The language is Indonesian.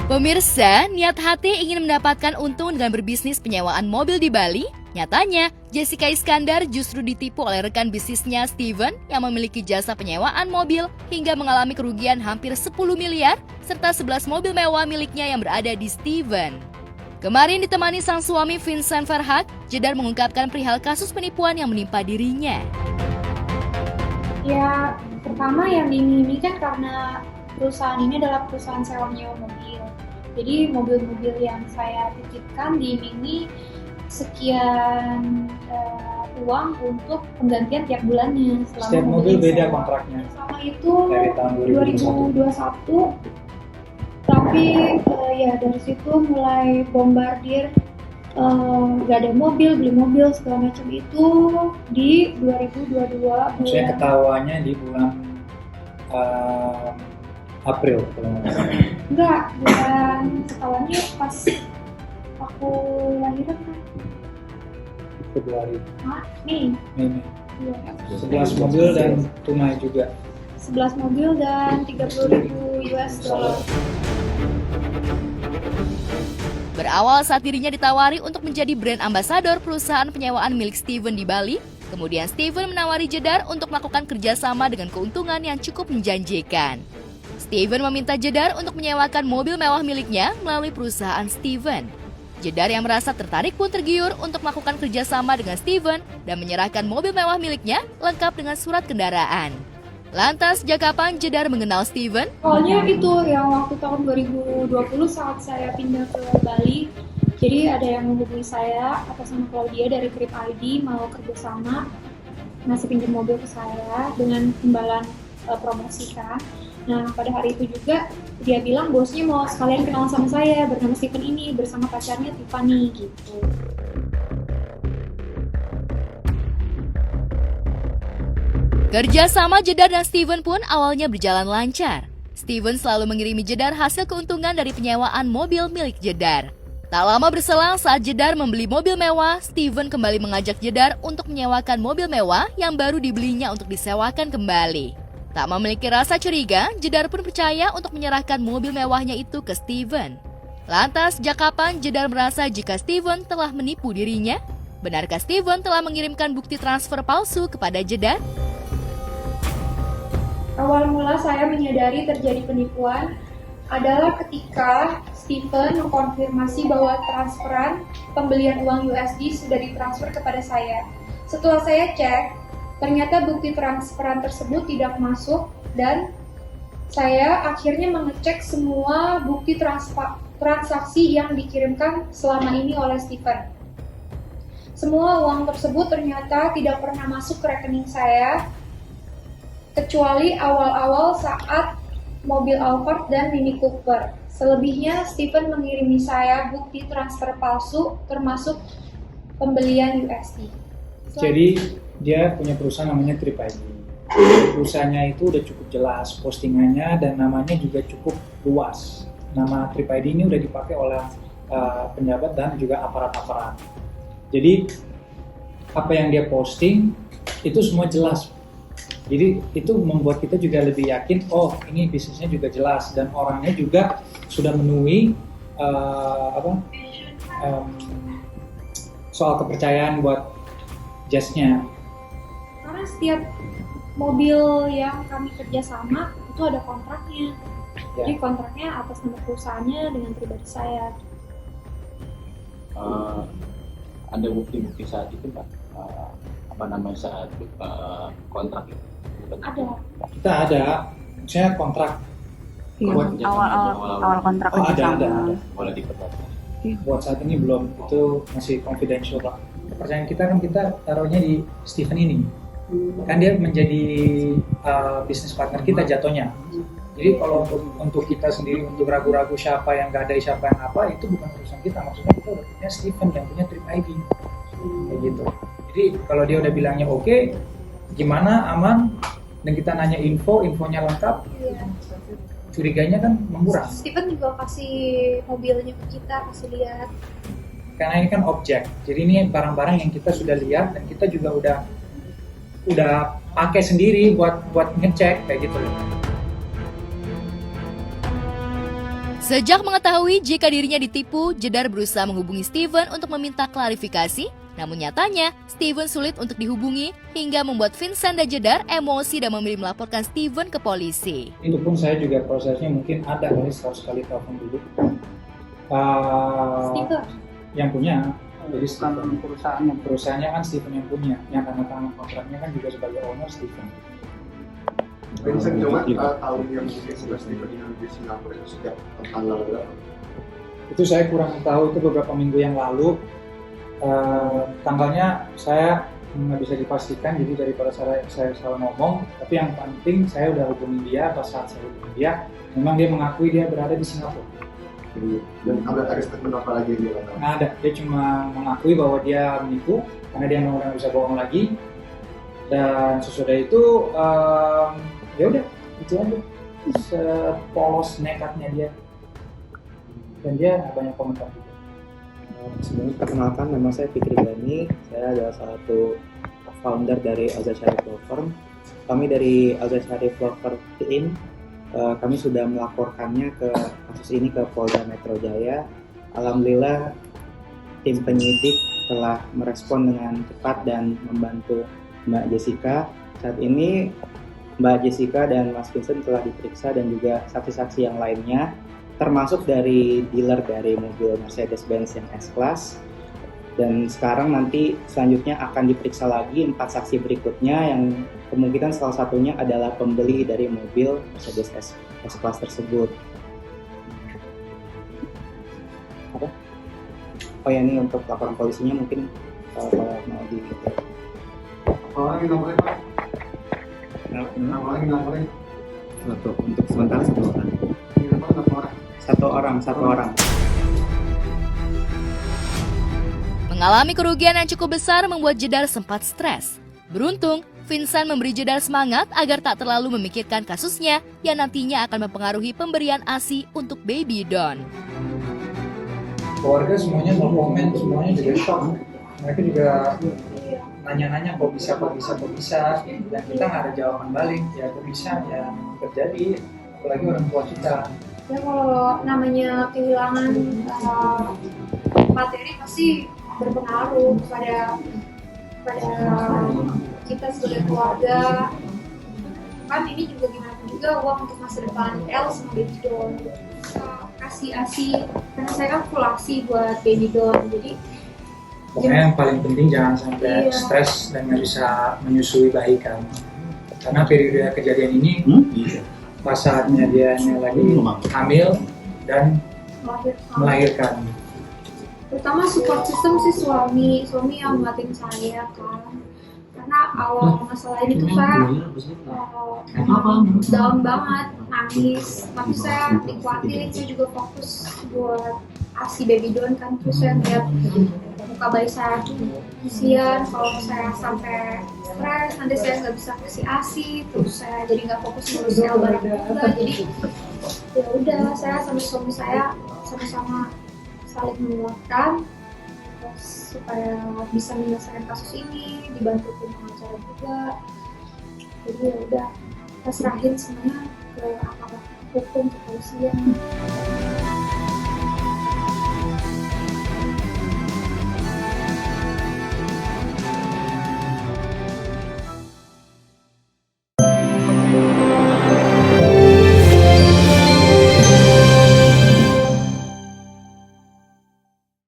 Pemirsa, niat hati ingin mendapatkan untung dengan berbisnis penyewaan mobil di Bali? Nyatanya, Jessica Iskandar justru ditipu oleh rekan bisnisnya Steven yang memiliki jasa penyewaan mobil hingga mengalami kerugian hampir 10 miliar serta 11 mobil mewah miliknya yang berada di Steven. Kemarin ditemani sang suami Vincent Farhad, Jedar mengungkapkan perihal kasus penipuan yang menimpa dirinya. Ya, pertama yang diiming kan karena perusahaan ini adalah perusahaan sewa menyewa mobil. Jadi mobil-mobil yang saya titipkan diimingi sekian uang untuk penggantian tiap bulannya. Setiap mobil beda kontraknya. Sama itu dari tahun 2021. Tapi ya dari situ mulai bombardir gak ada mobil, beli mobil segala macam itu di 2022 bulan. Saya ketahuannya di bulan April kalau nggak salah. Enggak, bulan ketahuannya pas aku lahiran kan. Februari. Mei. Ini. Iya. 11 mobil dan tunai juga. 11 mobil dan 30.000 US dollar. Berawal saat dirinya ditawari untuk menjadi brand ambasador perusahaan penyewaan milik Steven di Bali, kemudian Steven menawari Jedar untuk melakukan kerjasama dengan keuntungan yang cukup menjanjikan. Steven meminta Jedar untuk menyewakan mobil mewah miliknya melalui perusahaan Steven. Jedar yang merasa tertarik pun tergiur untuk melakukan kerjasama dengan Steven dan menyerahkan mobil mewah miliknya lengkap dengan surat kendaraan. Lantas, sejak kapan Jedar mengenal Steven? Awalnya itu yang waktu tahun 2020 saat saya pindah ke Bali. Jadi ada yang menghubungi saya atas nama Claudia dari Grip ID mau kerjasama ngasih pinjam mobil ke saya dengan imbalan promosi kan. Nah pada hari itu juga dia bilang bosnya mau sekalian kenalan sama saya bernama Steven ini bersama pacarnya Tiffany gitu. Kerja sama Jedar dan Steven pun awalnya berjalan lancar. Steven selalu mengirimi Jedar hasil keuntungan dari penyewaan mobil milik Jedar. Tak lama berselang saat Jedar membeli mobil mewah, Steven kembali mengajak Jedar untuk menyewakan mobil mewah yang baru dibelinya untuk disewakan kembali. Tak memiliki rasa curiga, Jedar pun percaya untuk menyerahkan mobil mewahnya itu ke Steven. Lantas, sejak kapan Jedar merasa jika Steven telah menipu dirinya? Benarkah Steven telah mengirimkan bukti transfer palsu kepada Jedar? Awal mula saya menyadari terjadi penipuan adalah ketika Steven mengkonfirmasi bahwa transferan pembelian uang USD sudah ditransfer kepada saya. Setelah saya cek, ternyata bukti transferan tersebut tidak masuk dan saya akhirnya mengecek semua bukti transaksi yang dikirimkan selama ini oleh Steven. Semua uang tersebut ternyata tidak pernah masuk ke rekening saya, kecuali awal-awal saat mobil Alphard dan Mini Cooper. Selebihnya, Steven mengirimi saya bukti transfer palsu termasuk pembelian USD. Jadi dia punya perusahaan namanya Trip ID. Perusahaannya itu udah cukup jelas postingannya dan namanya juga cukup luas. Nama Trip ID ini udah dipakai oleh penjabat dan juga aparat-aparat. Jadi apa yang dia posting itu semua jelas. Jadi itu membuat kita juga lebih yakin, oh ini bisnisnya juga jelas dan orangnya juga sudah memenuhi soal kepercayaan buat jasnya. Karena setiap mobil yang kami kerjasama itu ada kontraknya. Ya. Jadi kontraknya atas nama perusahaannya dengan pribadi saya. Ada bukti-bukti saat itu Pak? Saat kontrak itu? Ada. Kita ada, misalnya kontrak. Iya, awal kontrak Oh, kerja ada. Boleh diperlihatkan. Buat saat ini belum, itu masih confidential Pak. Kepercayaan kita kan kita taruhnya di Steven ini. Kan dia menjadi bisnis partner kita jatuhnya. Jadi kalau untuk kita sendiri, untuk ragu-ragu siapa yang gak ada, siapa yang apa, itu bukan urusan kita. Maksudnya kita udah punya Steven yang punya Trip ID. Kayak gitu. Jadi kalau dia udah bilangnya oke, gimana, aman, dan kita nanya infonya lengkap, Iya. curiganya kan mengurang. Steven juga kasih mobilnya ke kita, kasih lihat. Karena ini kan objek, jadi ini barang-barang yang kita sudah lihat dan kita juga udah pakai sendiri buat ngecek kayak gitu. Sejak mengetahui jika dirinya ditipu, Jedar berusaha menghubungi Steven untuk meminta klarifikasi. Namun nyatanya, Steven sulit untuk dihubungi hingga membuat Vincent dan Jedar emosi dan memilih melaporkan Steven ke polisi. Itu pun saya juga prosesnya mungkin ada kali 100 kali telepon dulu. Steven. Yang punya, jadi Bukan perusahaannya. perusahaannya kan Steven yang punya, yang tanda tangan kontraknya kan juga sebagai owner Steven. Vincent coba tahun yang mungkin sudah Steven di Singapura itu sejak tanggal berapa? Itu saya kurang tahu, itu beberapa minggu yang lalu. Tanggalnya saya nggak bisa dipastikan, jadi daripada saya salah ngomong, tapi yang penting saya udah hubungi dia. Pas saat saya hubungi dia, memang dia mengakui dia berada di Singapura. Dan ada statement apa lagi yang dia lakukan? Nggak ada, dia cuma mengakui bahwa dia menipu karena dia memang udah nggak bisa bohong lagi. Dan sesudah itu ya udah itu aja, sepolos nekatnya dia, dan dia banyak komentar juga. Sebelumnya perkenalkan, nama saya Fikri Gani. Saya adalah salah satu founder dari Al-Zaid Syarif Law Firm. Kami dari Al-Zaid Syarif Law Firm Team, kami sudah melaporkannya ke kasus ini ke Polda Metro Jaya. Alhamdulillah tim penyidik telah merespon dengan cepat dan membantu Mbak Jessica. Saat ini Mbak Jessica dan Mas Vincent telah diperiksa dan juga saksi-saksi yang lainnya, termasuk dari dealer dari mobil Mercedes-Benz yang S-Class. Dan sekarang nanti selanjutnya akan diperiksa lagi 4 saksi berikutnya yang kemungkinan salah satunya adalah pembeli dari mobil Mercedes S-Class tersebut. Apa? Oh ya, ini untuk laporan polisinya mungkin kalau mau di Apa lagi nomornya Pak? Nama lagi nomornya? untuk sementara satu orang. Ini apa nomor? Satu orang. Mengalami kerugian yang cukup besar membuat Jedar sempat stres. Beruntung, Vincent memberi Jedar semangat agar tak terlalu memikirkan kasusnya yang nantinya akan mempengaruhi pemberian ASI untuk Baby Don. Keluarga semuanya no komen, semuanya juga shock. Mereka juga nanya-nanya kok bisa, dan kita nggak ada jawaban balik. Ya kok bisa, ya terjadi, apalagi orang tua kita. Ya kalau namanya kehilangan materi pasti berpengaruh pada kita sebagai keluarga. Kan ini juga gimana juga uang untuk masa depan El sama Baby Don. Kasih ASI, karena saya kan full ASI buat Baby Don, jadi Pokoknya yang paling penting jangan sampai Iya. stres dan nggak bisa menyusui bayi kan. Karena periode kejadian ini pas saatnya dia lagi hamil dan melahirkan. terutama support system sih suami yang nguatin saya kan, karena awal masalah ini tuh saya down banget, nangis, tapi saya dikuatin, saya juga fokus buat ASI Baby Don kan. Terus saya lihat muka bayi saya, kasihan kalau saya sampai stres nanti saya nggak bisa kasih ASI, terus saya jadi nggak fokus ngurus El bareng juga. Jadi ya udah, saya sama suami saya sama-sama saling menguatkan supaya bisa menyelesaikan kasus ini, dibantu tim pengacara juga. Jadi ya udah, kita serahin semuanya ke aparat hukum, kepolisian.